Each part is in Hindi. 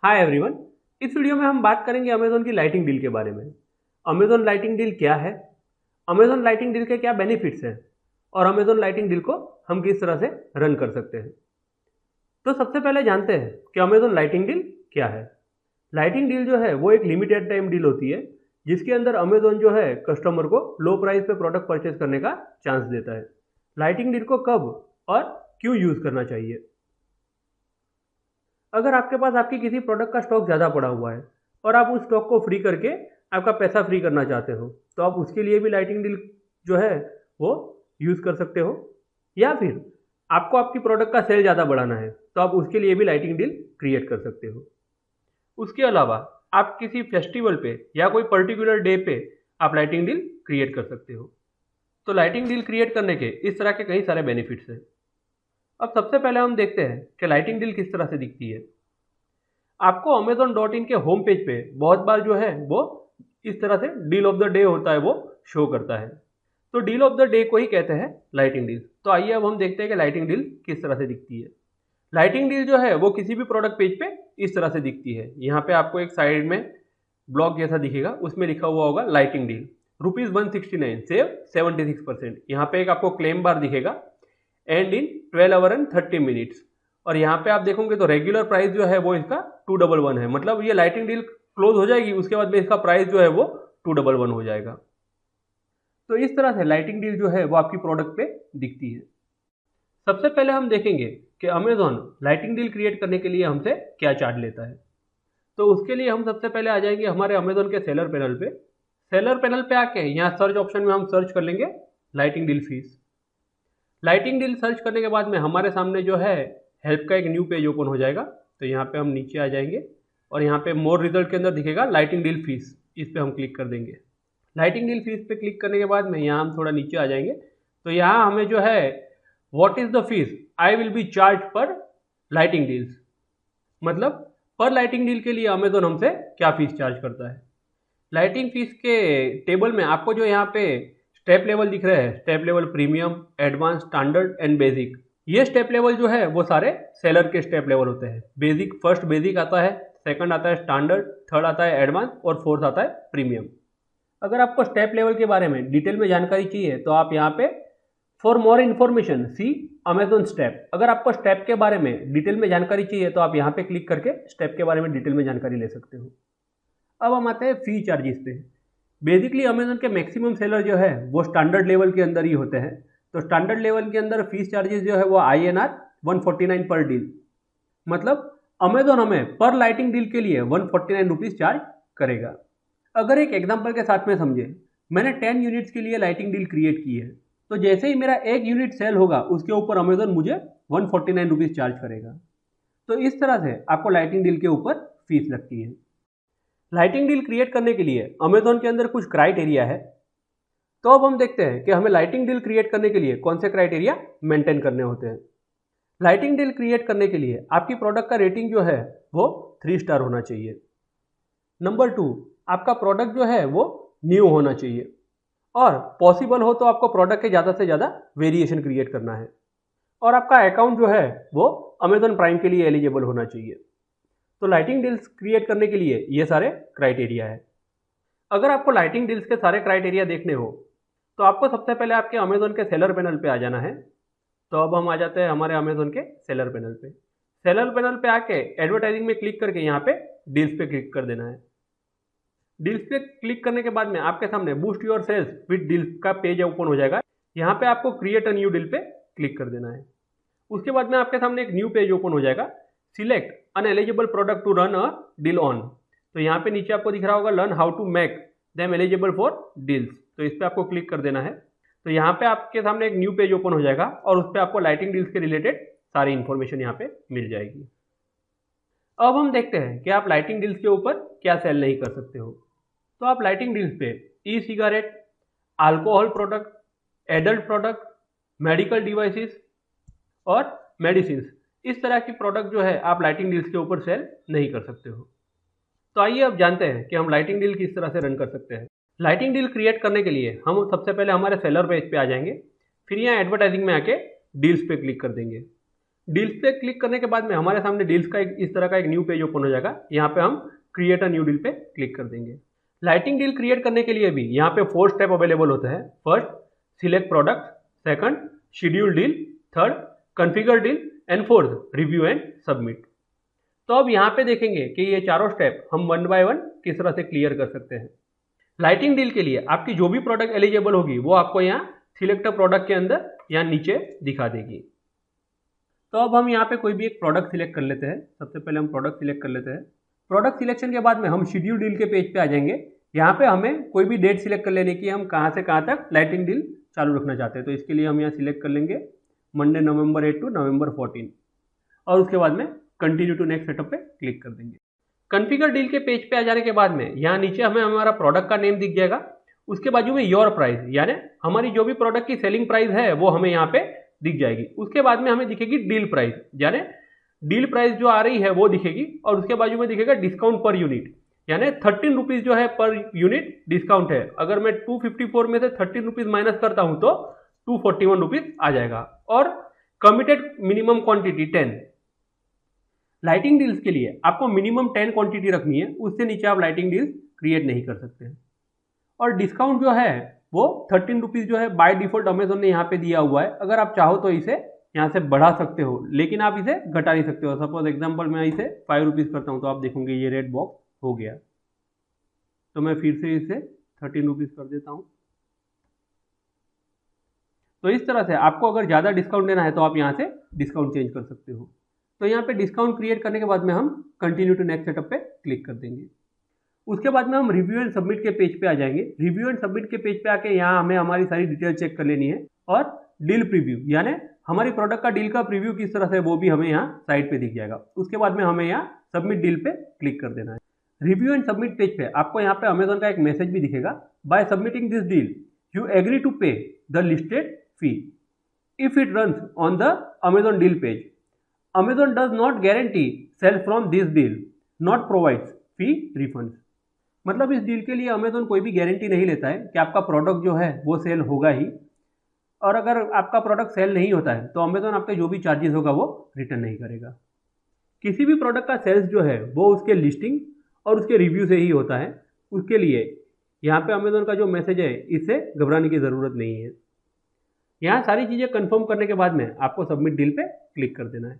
Hi everyone. इस वीडियो में हम बात करेंगे अमेजोन की लाइटिंग डील के बारे में। अमेजोन लाइटिंग डील क्या है, अमेजोन लाइटिंग डील के क्या बेनिफिट्स हैं और अमेजोन लाइटिंग डील को हम किस तरह से रन कर सकते हैं। तो सबसे पहले जानते हैं कि अमेजोन लाइटिंग डील क्या है। लाइटिंग डील जो है वो एक लिमिटेड टाइम डील होती है जिसके अंदर अमेजोन जो है कस्टमर को लो प्राइस पे प्रोडक्ट परचेज करने का चांस देता है। लाइटिंग डील को कब और क्यों यूज करना चाहिए। अगर आपके पास आपकी किसी प्रोडक्ट का स्टॉक ज़्यादा पड़ा हुआ है और आप उस स्टॉक को फ्री करके आपका पैसा फ्री करना चाहते हो तो आप उसके लिए भी लाइटिंग डील जो है वो यूज़ कर सकते हो। या फिर आपको आपकी प्रोडक्ट का सेल ज़्यादा बढ़ाना है तो आप उसके लिए भी लाइटिंग डील क्रिएट कर सकते हो। उसके अलावा आप किसी फेस्टिवल पे या कोई पर्टिकुलर डे पे आप लाइटिंग डील क्रिएट कर सकते हो। तो लाइटिंग डील क्रिएट करने के इस तरह के कई सारे बेनिफिट्स हैं। अब सबसे पहले हम देखते हैं कि लाइटिंग डील किस तरह से दिखती है। आपको Amazon.in के होम पेज पे बहुत बार जो है वो इस तरह से डील ऑफ द डे होता है वो शो करता है। तो डील ऑफ द डे को ही कहते हैं लाइटिंग डील। तो आइए अब हम देखते हैं कि लाइटिंग डील किस तरह से दिखती है। लाइटिंग डील जो है वो किसी भी प्रोडक्ट पेज पे इस तरह से दिखती है। यहाँ पे आपको एक साइड में ब्लॉक जैसा दिखेगा, उसमें लिखा हुआ होगा लाइटिंग डील ₹169 सेव 76%। यहाँ पे एक आपको क्लेम बार दिखेगा and in 12 our and 30 minutes. और यहाँ पे आप देखोगे तो रेगुलर प्राइस जो है वो इसका 211 है, मतलब ये लाइटिंग डील क्लोज हो जाएगी उसके बाद में इसका प्राइस जो है वो 211 हो जाएगा। तो इस तरह से लाइटिंग डील जो है वो आपकी प्रोडक्ट पे दिखती है। सबसे पहले हम देखेंगे कि अमेजॉन लाइटिंग डील क्रिएट करने के लिए हमसे क्या चार्ज लेता है। तो उसके लिए हम सबसे पहले आ जाएंगे हमारे अमेजॉन के सेलर पैनल पे। सेलर पैनल पे आके यहाँ सर्च ऑप्शन में हम सर्च कर लेंगे lighting deal fees. Lighting deal search करने के बाद में हमारे सामने जो है हेल्प का एक न्यू पेज ओपन हो जाएगा। तो यहाँ पे हम नीचे आ जाएंगे और यहाँ पे मोर रिजल्ट के अंदर दिखेगा लाइटिंग डील फीस, इस पे हम क्लिक कर देंगे। लाइटिंग डील फीस पे क्लिक करने के बाद में यहाँ हम थोड़ा नीचे आ जाएंगे। तो यहाँ हमें जो है what is the fees I will be charge पर लाइटिंग डील्स, मतलब पर लाइटिंग डील के लिए अमेजोन हमसे क्या फीस चार्ज करता है। लाइटिंग फीस के टेबल में आपको जो यहाँ पे स्टेप लेवल दिख रहे हैं, step level premium, advance, standard and basic, ये स्टेप लेवल जो है वो सारे सेलर के स्टेप लेवल होते हैं। बेसिक, फर्स्ट बेसिक आता है, सेकंड आता है स्टैंडर्ड, थर्ड आता है एडवांस और फोर्थ आता है प्रीमियम। अगर आपको स्टेप लेवल के बारे में डिटेल में जानकारी चाहिए तो आप यहाँ पे for more information see Amazon step, अगर आपको स्टेप के बारे में डिटेल में जानकारी चाहिए तो आप यहाँ पे क्लिक करके स्टेप के बारे में डिटेल में जानकारी ले सकते हो। अब हम आते हैं फी चार्जेस पे। बेसिकली अमेजोन के मैक्सिमम सेलर जो है वो स्टैंडर्ड लेवल के अंदर ही होते हैं। तो स्टैंडर्ड लेवल के अंदर फीस चार्जेस जो है वो INR 149 पर डील, मतलब अमेजोन हमें पर लाइटिंग डील के लिए 149 रुपीज़ चार्ज करेगा। अगर एक एग्जांपल के साथ में समझे, मैंने 10 यूनिट्स के लिए लाइटिंग डील क्रिएट की है, तो जैसे ही मेरा एक यूनिट सेल होगा उसके ऊपर अमेजोन मुझे 149 रुपीज़ चार्ज करेगा। तो इस तरह से आपको लाइटिंग डील के ऊपर फीस लगती है। लाइटिंग डील क्रिएट करने के लिए अमेजोन के अंदर कुछ क्राइटेरिया है। तो अब हम देखते हैं कि हमें लाइटिंग डील क्रिएट करने के लिए कौन से क्राइटेरिया मेंटेन करने होते हैं। लाइटिंग डील क्रिएट करने के लिए आपकी प्रोडक्ट का रेटिंग जो है वो 3 स्टार होना चाहिए। नंबर 2, आपका प्रोडक्ट जो है वो न्यू होना चाहिए और पॉसिबल हो तो आपको प्रोडक्ट के ज़्यादा से ज़्यादा वेरिएशन क्रिएट करना है। और आपका अकाउंट जो है वो अमेजोन प्राइम के लिए एलिजिबल होना चाहिए। तो लाइटिंग डील्स क्रिएट करने के लिए ये सारे क्राइटेरिया है। अगर आपको लाइटिंग डील्स के सारे क्राइटेरिया देखने हो तो आपको सबसे पहले आपके अमेजोन के सेलर पैनल पे आ जाना है। तो अब हम आ जाते हैं हमारे अमेजोन के सेलर पैनल पे। सेलर पैनल पे आके एडवर्टाइजिंग में क्लिक करके यहाँ पे डील्स पे क्लिक कर देना है। डील्स पे क्लिक करने के बाद में आपके सामने boost your sales with deals का पेज ओपन हो जाएगा। यहाँ पे आपको क्रिएट अ न्यू डील पे क्लिक कर देना है। उसके बाद में आपके सामने एक न्यू पेज ओपन हो जाएगा। Select an eligible product to run a deal on. तो यहाँ पे नीचे आपको दिख रहा होगा learn how to make them eligible for deals, तो इस पर आपको क्लिक कर देना है। तो यहाँ पे आपके सामने एक न्यू पेज ओपन हो जाएगा और उस पर आपको लाइटिंग डील्स के रिलेटेड सारी इंफॉर्मेशन यहाँ पे मिल जाएगी। अब हम देखते हैं कि आप लाइटिंग डील्स के ऊपर क्या सेल नहीं कर सकते हो। तो आप लाइटिंग डील्स पे e cigarette, alcohol product, adult product, medical devices और मेडिसिन, इस तरह की प्रोडक्ट जो है आप लाइटिंग डील्स के ऊपर सेल नहीं कर सकते हो। तो आइए अब जानते हैं कि हम लाइटिंग डील किस तरह से रन कर सकते हैं। लाइटिंग डील क्रिएट करने के लिए हम सबसे पहले हमारे सेलर पेज पे आ जाएंगे, फिर यहाँ एडवर्टाइजिंग में आके डील्स पे क्लिक कर देंगे। डील्स पे क्लिक करने के बाद में हमारे सामने डील्स का इस तरह का एक न्यू पेज ओपन हो जाएगा। यहाँ पे हम क्रिएट अ न्यू डील पे क्लिक कर देंगे। लाइटिंग डील क्रिएट करने के लिए भी यहाँ पे 4 स्टेप अवेलेबल होते हैं। First, select product, second, schedule deal, third, configure deal and fourth, review and submit. तो अब यहाँ पे देखेंगे कि ये चारों स्टेप हम 1 बाय 1 किस तरह से क्लियर कर सकते हैं। लाइटिंग डील के लिए आपकी जो भी प्रोडक्ट एलिजिबल होगी वो आपको यहाँ सिलेक्ट प्रोडक्ट के अंदर यहाँ नीचे दिखा देगी। तो अब हम यहाँ पे कोई भी एक प्रोडक्ट सिलेक्ट कर लेते हैं। सबसे पहले हम प्रोडक्ट सिलेक्ट कर लेते हैं। प्रोडक्ट सिलेक्शन के बाद में हम शेड्यूल डील के पेज पे आ जाएंगे। यहाँ पे हमें कोई भी डेट सिलेक्ट कर लेने की, हम कहाँ से कहाँ तक लाइटिंग डील चालू रखना चाहते हैं। तो इसके लिए हम यहाँ सिलेक्ट कर लेंगे मंडे नवंबर 8 टू नवंबर 14 और उसके बाद में कंटिन्यू टू नेक्स्ट सेटअप पे क्लिक कर देंगे। कॉन्फ़िगर डील के पेज पे आ जाने के बाद में यहाँ नीचे हमें हमारा प्रोडक्ट का नेम दिख जाएगा। उसके बाजू में योर प्राइस, यानी हमारी जो भी प्रोडक्ट की सेलिंग प्राइस है वो हमें यहाँ पे दिख जाएगी। उसके बाद में हमें दिखेगी डील प्राइस, यानी डील प्राइस जो आ रही है वो दिखेगी और उसके बाजू में दिखेगा डिस्काउंट पर यूनिट, यानी 13 रुपीज़ जो है पर यूनिट डिस्काउंट है। अगर मैं 254 में से 13 रुपीज़ माइनस करता हूँ तो 241 रुपीज़ आ जाएगा। और committed minimum quantity 10। Lighting deals के लिए आपको मिनिमम 10 क्वांटिटी रखनी है, उससे नीचे आप लाइटिंग डील्स क्रिएट नहीं कर सकते हैं। और डिस्काउंट जो है वो 13 रुपीज़ जो है बाय डिफॉल्ट अमेजोन ने यहाँ पे दिया हुआ है। अगर आप चाहो तो इसे यहाँ से बढ़ा सकते हो, लेकिन आप इसे घटा नहीं सकते हो। सपोज एग्जांपल मैं इसे 5 रुपीज़ करता हूँ तो आप देखोगे ये रेड बॉक्स हो गया। तो मैं फिर से इसे 13 रुपीज़ कर देता हूँ। तो इस तरह से आपको अगर ज़्यादा डिस्काउंट देना है तो आप यहाँ से डिस्काउंट चेंज कर सकते हो। तो यहाँ पे डिस्काउंट क्रिएट करने के बाद में हम कंटिन्यू टू नेक्स्ट सेटअप पे क्लिक कर देंगे। उसके बाद में हम रिव्यू एंड सबमिट के पेज पे आ जाएंगे। रिव्यू एंड सबमिट के पेज पे आके यहाँ हमें हमारी सारी डिटेल चेक कर लेनी है और डील प्रीव्यू, यानी हमारी प्रोडक्ट का डील का प्रीव्यू किस तरह से वो भी हमें यहाँ साइड पे दिख जाएगा। उसके बाद में हमें यहाँ सबमिट डील पे क्लिक कर देना है। रिव्यू एंड सबमिट पेज पे आपको यहाँ पे अमेजोन का एक मैसेज भी दिखेगा, by submitting this deal you agree to pay the listed fee if it runs on the Amazon deal page. Amazon does not guarantee sale from this deal, not provides fee refunds. मतलब इस डील के लिए अमेजोन कोई भी गारंटी नहीं लेता है कि आपका प्रोडक्ट जो है वो सेल होगा ही, और अगर आपका प्रोडक्ट सेल नहीं होता है तो अमेजोन आपके जो भी चार्जेस होगा वो रिटर्न नहीं करेगा। किसी भी प्रोडक्ट का सेल्स जो है वो उसके लिस्टिंग और उसके रिव्यू से ही होता है। उसके लिए यहाँ पे अमेजोन का जो मैसेज है इससे घबराने की ज़रूरत नहीं है। यहाँ सारी चीज़ें कंफर्म करने के बाद में आपको सबमिट डील पे क्लिक कर देना है।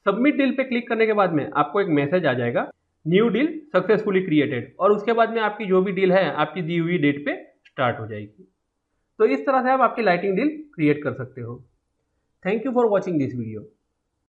सबमिट डील पे क्लिक करने के बाद में आपको एक मैसेज आ जाएगा, न्यू डील सक्सेसफुली क्रिएटेड, और उसके बाद में आपकी जो भी डील है आपकी दी हुई डेट पे स्टार्ट हो जाएगी। तो इस तरह से आप आपकी लाइटिंग डील क्रिएट कर सकते हो। Thank you for watching this video.